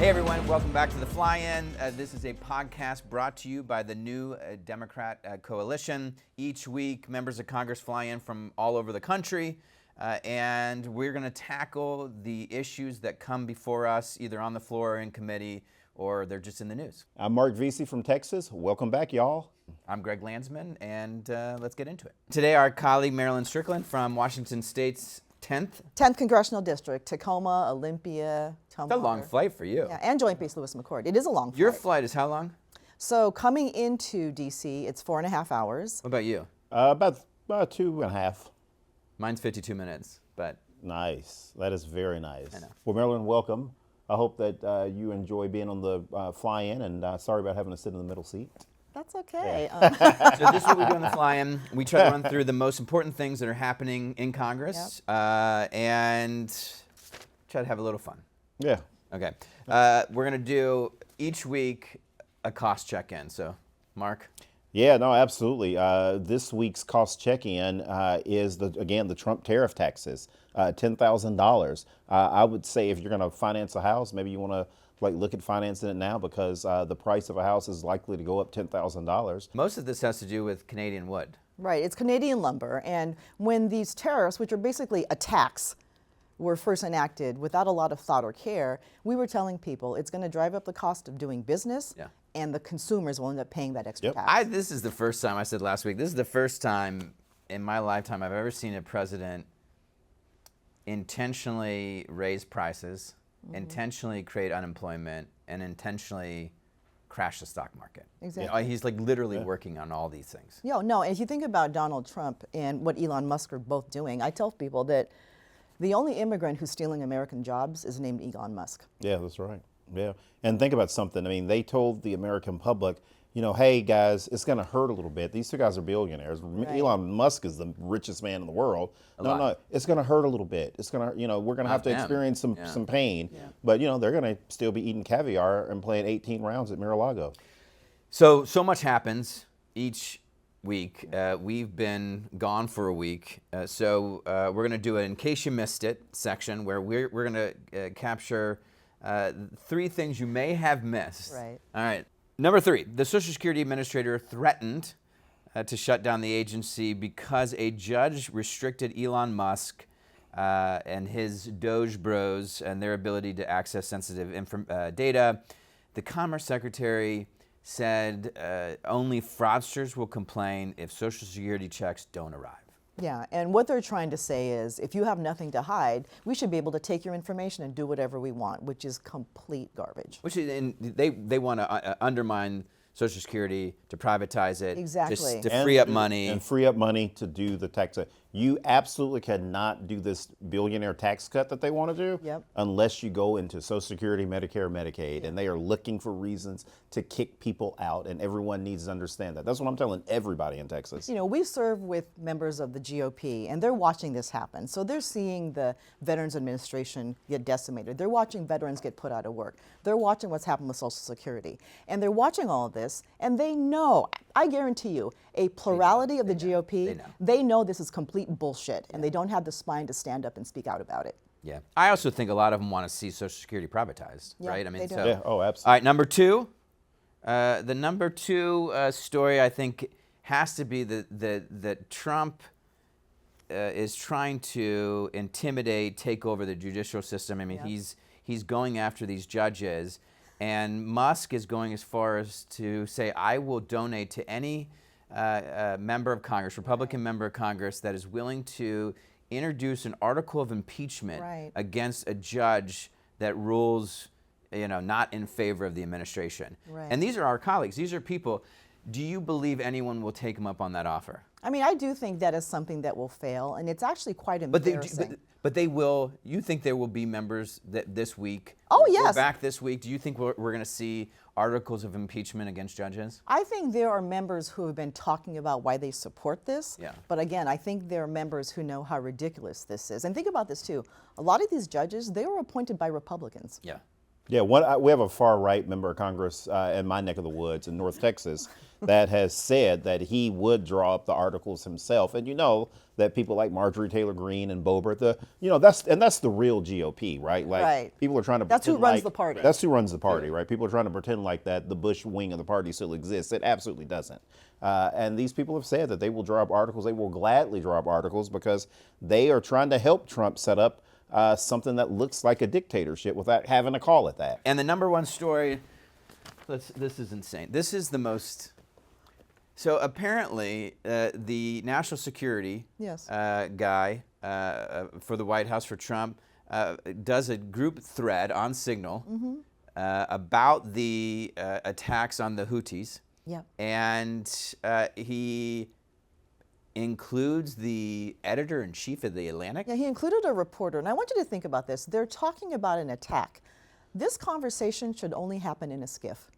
Hey everyone, welcome back to The Fly-In. This is a podcast brought to you by the new Democrat Coalition. Each week, members of Congress fly in from all over the country, and we're going to tackle the issues that come before us, either on the floor or in committee, or they're just in the news. I'm Marc Veasey from Texas. Welcome back, y'all. I'm Greg Landsman, and let's get into it. Today, our colleague Marilyn Strickland from Washington State's 10th Congressional District, Tacoma, Olympia, It's a long flight for you. Yeah, and Joint Base Lewis McChord. It is a long flight. Your flight is how long? So coming into D.C., it's 4.5 hours. What about you? About 2.5. Mine's 52 minutes, but Nice. That is very nice. I know. Well, Marilyn, welcome. I hope that you enjoy being on the fly-in, and sorry about having to sit in the middle seat. That's okay. so this is what we do on the fly-in. We try to run through the most important things that are happening in Congress, and try to have a little fun. Yeah. Okay. We're going to do each week a cost check-in. So, Mark? Yeah, no, absolutely. This week's cost check-in is, the Trump tariff taxes, $10,000. I would say if you're going to finance a house, maybe you want to look at financing it now because the price of a house is likely to go up $10,000. Most of this has to do with Canadian wood. Right, it's Canadian lumber. And when these tariffs, which are basically a tax, were first enacted without a lot of thought or care, we were telling people it's going to drive up the cost of doing business, and the consumers will end up paying that extra tax. This is the first time, I said last week, this is the first time in my lifetime I've ever seen a president intentionally raise prices, intentionally create unemployment, and intentionally crash the stock market. Exactly. He's literally working on all these things. No, if you think about Donald Trump and what Elon Musk are both doing, I tell people that the only immigrant who's stealing American jobs is named Elon Musk. Yeah, that's right. Yeah. And think about something. I mean, they told the American public, hey, guys, it's going to hurt a little bit. These two guys are billionaires. Right. Elon Musk is the richest man in the world. No, it's going to hurt a little bit. It's going to, we're going to have to experience some pain. Yeah. But, they're going to still be eating caviar and playing 18 rounds at Mar-a-Lago. So much happens each week. We've been gone for a week. So we're going to do an In Case You Missed It section where we're going to capture 3 things you may have missed. Right. All right. Number 3, the Social Security Administrator threatened to shut down the agency because a judge restricted Elon Musk and his Doge bros and their ability to access sensitive data. The Commerce Secretary said only fraudsters will complain if Social Security checks don't arrive. Yeah, and what they're trying to say is if you have nothing to hide, we should be able to take your information and do whatever we want, which is complete garbage. And they want to undermine Social Security, to privatize it, exactly, just to free up money. And free up money to do the tax. You absolutely cannot do this billionaire tax cut that they want to do unless you go into Social Security, Medicare, Medicaid, and they are looking for reasons to kick people out, and everyone needs to understand that. That's what I'm telling everybody in Texas. We serve with members of the GOP, and they're watching this happen. So they're seeing the Veterans Administration get decimated. They're watching veterans get put out of work. They're watching what's happened with Social Security. And they're watching all of this, and they know, I guarantee you, a plurality of the GOP, they know this is complete bullshit, and they don't have the spine to stand up and speak out about it. Yeah. I also think a lot of them want to see Social Security privatized, right? They do. Yeah, oh, absolutely. All right, number 2. The number 2 story, I think, has to be that Trump is trying to intimidate, take over the judicial system. I mean, he's going after these judges, and Musk is going as far as to say, I will donate to any member of Congress, Republican member of Congress, that is willing to introduce an article of impeachment against a judge that rules, not in favor of the administration. Right. And these are our colleagues. These are people. Do you believe anyone will take him up on that offer? I mean, I do think that is something that will fail, and it's actually quite embarrassing. But they will. You think there will be members that this week? Oh, yes. We're back this week. Do you think we're going to see articles of impeachment against judges? I think there are members who have been talking about why they support this. Yeah. But again, I think there are members who know how ridiculous this is. And think about this too. A lot of these judges, they were appointed by Republicans. Yeah. Yeah, we have a far-right member of Congress in my neck of the woods in North Texas that has said that he would draw up the articles himself. And you know that people like Marjorie Taylor Greene and Boebert, that's the real GOP, right? Like Right. people are trying to That's who pretend runs like- the party. That's who runs the party, right? People are trying to pretend like that the Bush wing of the party still exists. It absolutely doesn't. And these people have said that they will draw up articles. They will gladly draw up articles because they are trying to help Trump set up something that looks like a dictatorship without having to call it that. And the number one story, this is insane. This is the most. So apparently, the national security Yes. guy for the White House for Trump does a group thread on Signal about the attacks on the Houthis. Yep. And he includes the editor-in-chief of The Atlantic. Yeah, he included a reporter, and I want you to think about this. They're talking about an attack. This conversation should only happen in a skiff.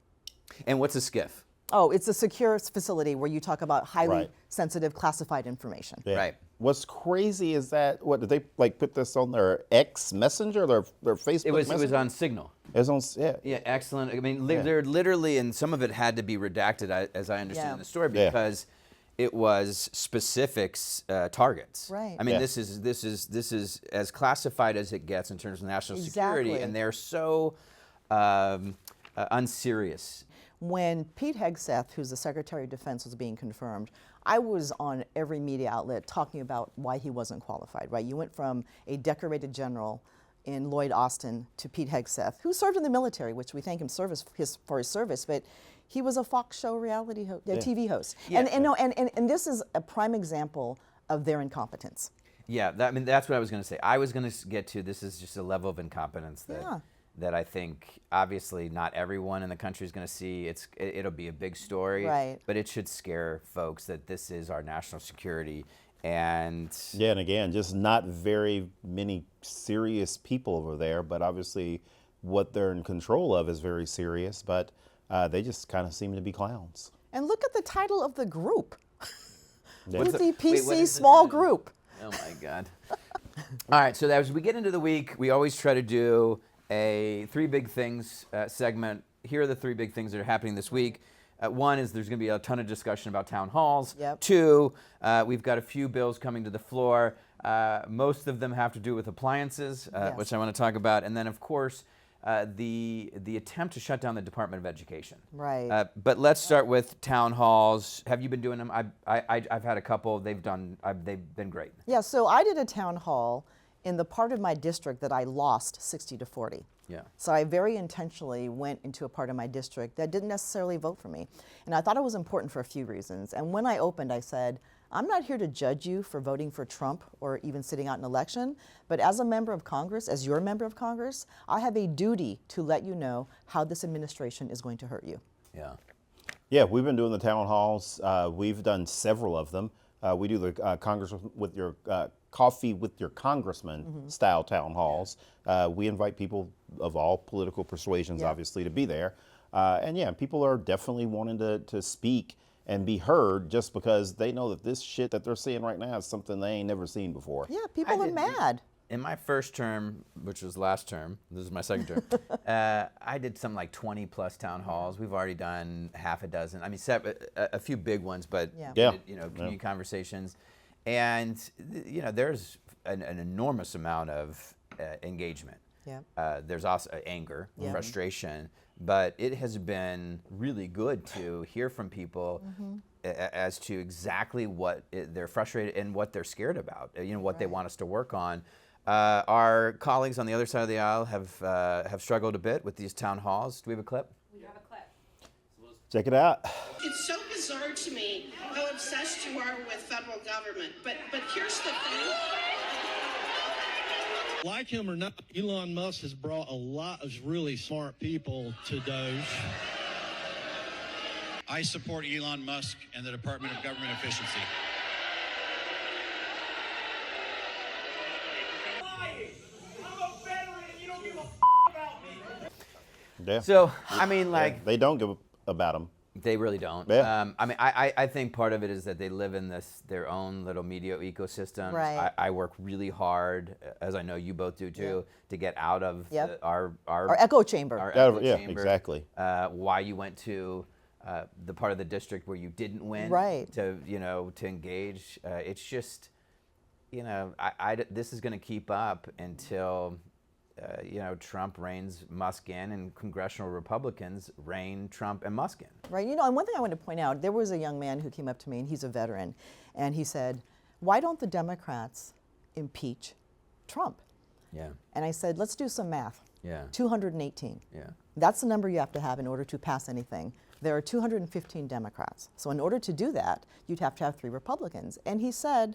And what's a skiff? Oh, it's a secure facility where you talk about highly Right. sensitive classified information. Yeah. Right. What's crazy is that did they like put this on their X Messenger, their Facebook? It was Messenger? on Signal. It was on. Yeah. Yeah, excellent. I mean, they're literally, and some of it had to be redacted, as I understand Yeah. the story, Yeah. because it was specifics targets. Right. I mean, Yeah. this is as classified as it gets in terms of national security, Exactly. and they're so unserious. When Pete Hegseth, who's the Secretary of Defense, was being confirmed, I was on every media outlet talking about why he wasn't qualified, right? You went from a decorated general in Lloyd Austin to Pete Hegseth, who served in the military, which we thank him for his service, but he was a Fox show reality TV host. Yeah. And this is a prime example of their incompetence. Yeah, that's what I was going to say. I was going to get to, this is just a level of incompetence that I think obviously not everyone in the country is going to see. It'll be a big story, Right. but it should scare folks that this is our national security. And Yeah, and again, just not very many serious people over there, but obviously what they're in control of is very serious, but they just kind of seem to be clowns. And look at the title of the group. What's the- Houthi wait, what PC is the small title? group. Oh my God. All right, so as we get into the week, we always try to do a three big things segment. Here are the three big things that are happening this week. One is there's going to be a ton of discussion about town halls. Yep. Two, we've got a few bills coming to the floor. Most of them have to do with appliances, Yes. which I want to talk about. And then, of course, the attempt to shut down the Department of Education. Right. But let's start with town halls. Have you been doing them? I've had a couple. They've been great. Yeah, so I did a town hall in the part of my district that I lost 60-40. Yeah. So I very intentionally went into a part of my district that didn't necessarily vote for me. And I thought it was important for a few reasons. And when I opened, I said, I'm not here to judge you for voting for Trump or even sitting out an election, but as a member of Congress, as your member of Congress, I have a duty to let you know how this administration is going to hurt you. Yeah. Yeah, we've been doing the town halls. We've done several of them. We do the Congress with your coffee with your congressman style town halls. We invite people of all political persuasions, obviously, to be there. And yeah, people are definitely wanting to speak and be heard just because they know that this shit that they're seeing right now is something they ain't never seen before. Yeah, people are mad. In my first term, which was last term, this is my second term, I did some like 20 plus town halls. We've already done half a dozen. I mean, a few big ones, but Yeah. community conversations. And there's an enormous amount of engagement. Yeah. There's also anger, frustration, but it has been really good to hear from people as to exactly what they're frustrated and what they're scared about. What they want us to work on. Our colleagues on the other side of the aisle have struggled a bit with these town halls. Do we have a clip? We have a clip. Check it out. It's so bizarre to me how obsessed you are with federal government. But here's the thing. Like him or not, Elon Musk has brought a lot of really smart people to Doge. I support Elon Musk and the Department of Government Efficiency. Yeah. So, I mean, like, they don't give about them. They really don't. Yeah. I mean, I think part of it is that they live in their own little media ecosystem. Right. I work really hard, as I know you both do too, to get out of Yep. our echo chamber. our Yeah, echo yeah, chamber. exactly. Why you went to the part of the district where you didn't win, Right. To to engage. It's just, this is going to keep up until. Trump reins Musk in, and congressional Republicans rein Trump and Musk in. Right. And one thing I want to point out, there was a young man who came up to me, and he's a veteran, and he said, "Why don't the Democrats impeach Trump?" Yeah. And I said, "Let's do some math. Yeah. 218. Yeah. That's the number you have to have in order to pass anything. There are 215 Democrats. So in order to do that, you'd have to have 3 Republicans." And he said,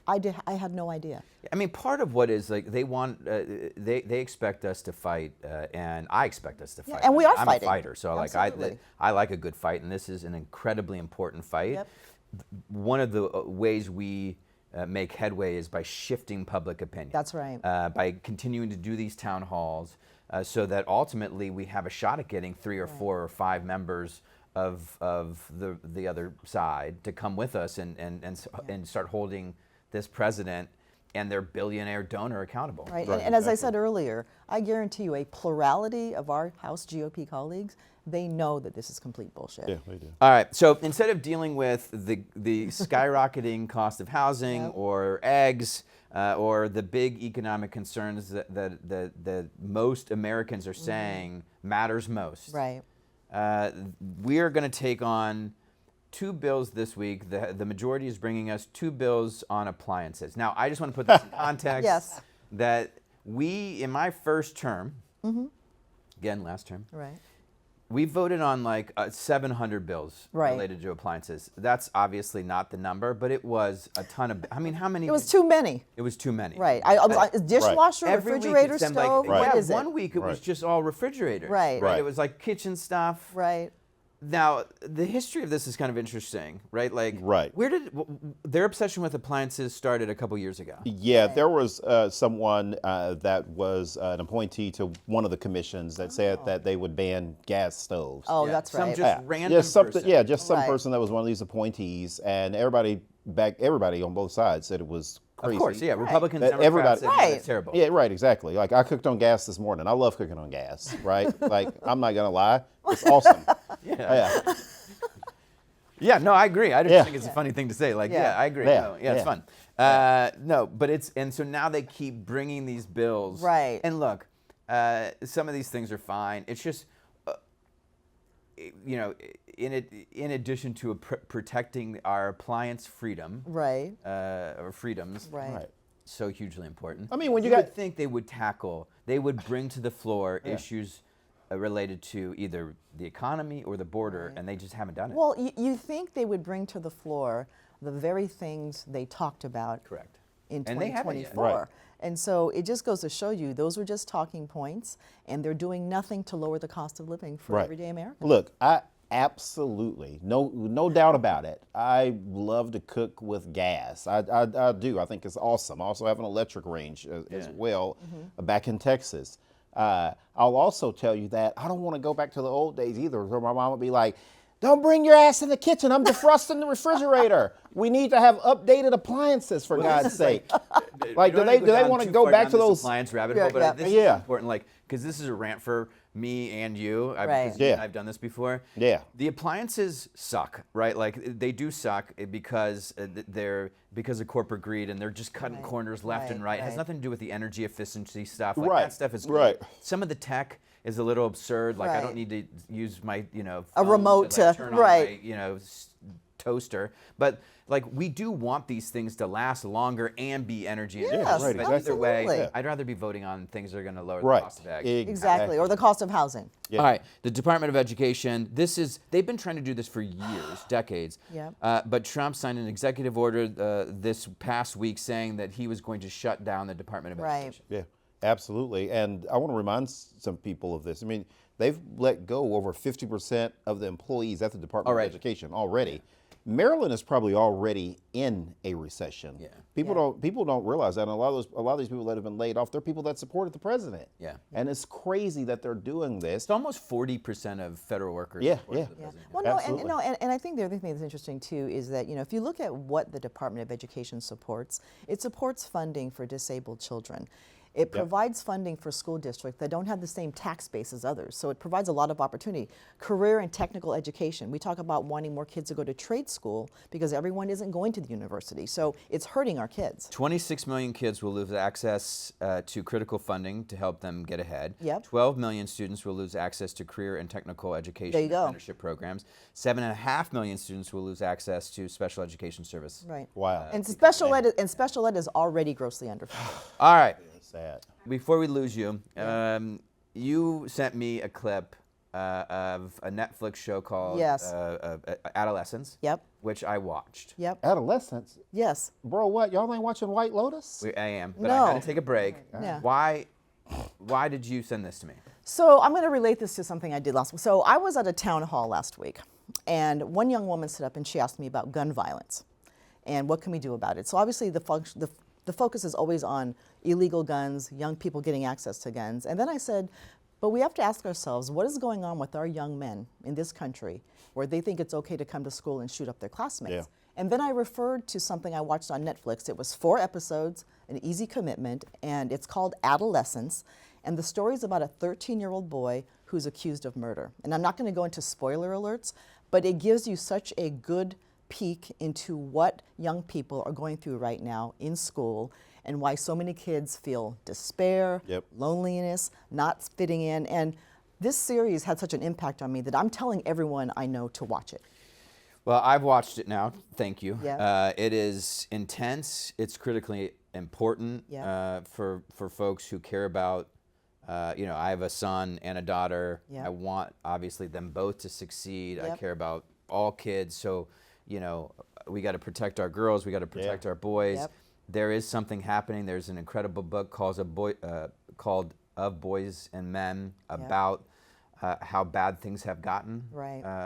I had no idea. I mean, part of what is like they want, they expect us to fight, and I expect us to fight. and we are I'm fighting. a fighter, so Absolutely. I like a good fight, and this is an incredibly important fight. Yep. One of the ways we make headway is by shifting public opinion. That's right. By continuing to do these town halls, so that ultimately we have a shot at getting 3 or 4 or 5 members of the other side to come with us and start holding this president and their billionaire donor accountable. Right. And as I said earlier, I guarantee you a plurality of our House GOP colleagues, they know that this is complete bullshit. Yeah, they do. All right, so instead of dealing with the skyrocketing cost of housing or eggs or the big economic concerns that most Americans are saying matters most, Right. we are going to take on 2 bills this week. The majority is bringing us 2 bills on appliances. Now, I just want to put this in context Yes. that in my first term, again, last term, Right. we voted on like 700 bills Right. related to appliances. That's obviously not the number, but it was a ton of, I mean, how many? It was too many. It was too many. Right. Dishwasher, Every week refrigerator, it seemed stove, like, what is it? one week it was Right. just all refrigerators. Right. Right. It was like kitchen stuff. Right. Now, the history of this is kind of interesting, right? Like, Right. where did their obsession with appliances started a couple years ago? Yeah, there was someone that was an appointee to one of the commissions that said that they would ban gas stoves. Oh, Yeah, that's some right. just random something. person. Yeah, just some Right. person that was one of these appointees, and everybody on both sides said it was crazy. Of course, yeah. Republicans, That Democrats, everybody- said, Right. it's terrible. Yeah, right, exactly. Like I cooked on gas this morning. I love cooking on gas, right? Like I'm not gonna lie, it's awesome. Yeah. Yeah, no, I agree. I just Yeah. think it's a funny thing to say. Like, Yeah. yeah, I agree. Yeah, No, yeah, it's yeah. fun. No, but and so now they keep bringing these bills. Right. And look, some of these things are fine. It's just, in addition to protecting our appliance freedom, Right. or freedoms, Right. Right. so hugely important. I mean, when you would got- think they would bring to the floor issues related to either the economy or the border, and they just haven't done it. Well, you think they would bring to the floor the very things they talked about Correct. in And they haven't yet. 2024. Right. And so it just goes to show you those were just talking points, and they're doing nothing to lower the cost of living for Right. everyday Americans. Look, I absolutely, no doubt about it. I love to cook with gas. I do. I think it's awesome. I also have an electric range as well back in Texas. I'll also tell you that I don't want to go back to the old days either, where my mom would be like, "Don't bring your ass in the kitchen. I'm defrosting the refrigerator. We need to have updated appliances, for God's sake." Like, do they want to go back to those? appliance rabbit hole? Yeah, But yeah. this is Yeah. important, like, because this is a rant for me and you. Right. Because Yeah. I've done this before. Yeah. The appliances suck, right? Like they do suck because because of corporate greed, and they're just cutting Right. corners left and right. It has Right. nothing to do with the energy efficiency stuff. Like, Right. that stuff is great. Right. Some of the tech is a little absurd. Like, I don't Right. need to use my A phone remote like, to- turn right. on my toaster. But like, we do want these things to last longer and be energy Yes, efficient. right, But either way, absolutely. I'd rather be voting on things that are going to lower Right. the cost of eggs. Exactly. Or the cost of housing. Yeah. All right, the Department of Education, they've been trying to do this for years, decades. Yep. But Trump signed an executive order this past week saying that he was going to shut down the Department of Right. Education. Yeah, absolutely. And I want to remind some people of this. I mean, they've let go over 50% of the employees at the Department Already. of Education already. Maryland is probably already in a recession. Yeah. People don't realize that. And a lot of these people that have been laid off, they're people that supported the president. Yeah. And it's crazy that they're doing this. It's almost 40% of federal workers. Yeah, support yeah. the president. Well, no, Absolutely. and I think the other thing that's interesting too is that, you know, if you look at what the Department of Education supports, it supports funding for disabled children. It provides funding for school districts that don't have the same tax base as others. So it provides a lot of opportunity. Career and technical education. We talk about wanting more kids to go to trade school because everyone isn't going to the university. So it's hurting our kids. 26 million kids will lose access to critical funding to help them get ahead. Yep. 12 million students will lose access to career and technical education There you go. apprenticeship programs. 7.5 million students will lose access to special education service. Right. Wow. And special ed is already grossly underfunded. All right. Sad. Before we lose you, you sent me a clip of a Netflix show called Yes. Adolescence, Yep. which I watched. Yep. Adolescence. Yes. Bro, what? Y'all ain't watching White Lotus? I am, but I had No. to take a break. Yeah. Why did you send this to me? So I'm going to relate this to something I did last week. So I was at a town hall last week, and one young woman stood up and she asked me about gun violence and what can we do about it. So obviously the focus is always on illegal guns, young people getting access to guns. And then I said, but we have to ask ourselves, what is going on with our young men in this country where they think it's okay to come to school and shoot up their classmates? Yeah. And then I referred to something I watched on Netflix. It was 4 episodes, an easy commitment, and it's called Adolescence. And the story is about a 13-year-old boy who's accused of murder. And I'm not going to go into spoiler alerts, but it gives you such a good peek into what young people are going through right now in school and why so many kids feel despair, loneliness, not fitting in. And this series had such an impact on me that I'm telling everyone I know to watch it. Well, I've watched it now. Thank you. Yeah. It is intense. It's critically important Yeah. for folks who care about. You know, I have a son and a daughter. Yeah. I want obviously them both to succeed. I Yep. care about all kids. So, you know, we got to protect our girls. We got to protect our boys. Yep. There is something happening. There's an incredible book called Of Boys and Men about how bad things have gotten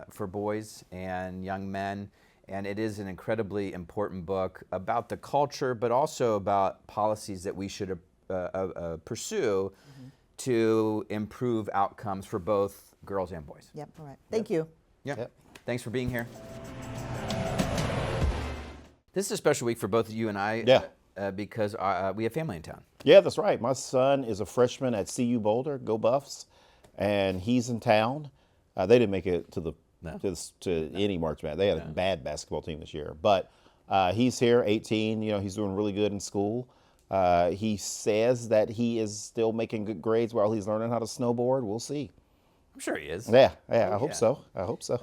for boys and young men. And it is an incredibly important book about the culture, but also about policies that we should pursue to improve outcomes for both girls and boys. Yep, all right. Thank you. Yep. Thanks for being here. This is a special week for both you and I because we have family in town. Yeah, that's right. My son is a freshman at CU Boulder, go Buffs, and he's in town. They didn't make it to any March Madness. They had a bad basketball team this year, but he's here, 18. You know, he's doing really good in school. He says that he is still making good grades while he's learning how to snowboard. We'll see. I'm sure he is. Yeah, I hope so. I hope so.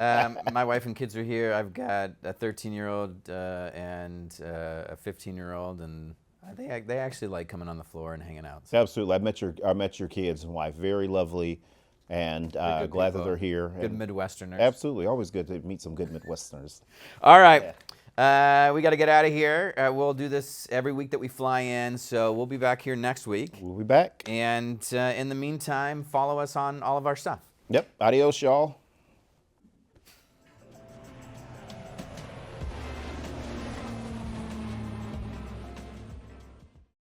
My wife and kids are here. I've got a 13-year-old and a 15-year-old, and they actually like coming on the floor and hanging out. So. Absolutely. I met your kids and wife. Very lovely, and glad that they're here. Good and Midwesterners. Absolutely. Always good to meet some good Midwesterners. All right. We got to get out of here. We'll do this every week that we fly in, so we'll be back here next week. We'll be back. And in the meantime, follow us on all of our stuff. Yep. Adios, y'all.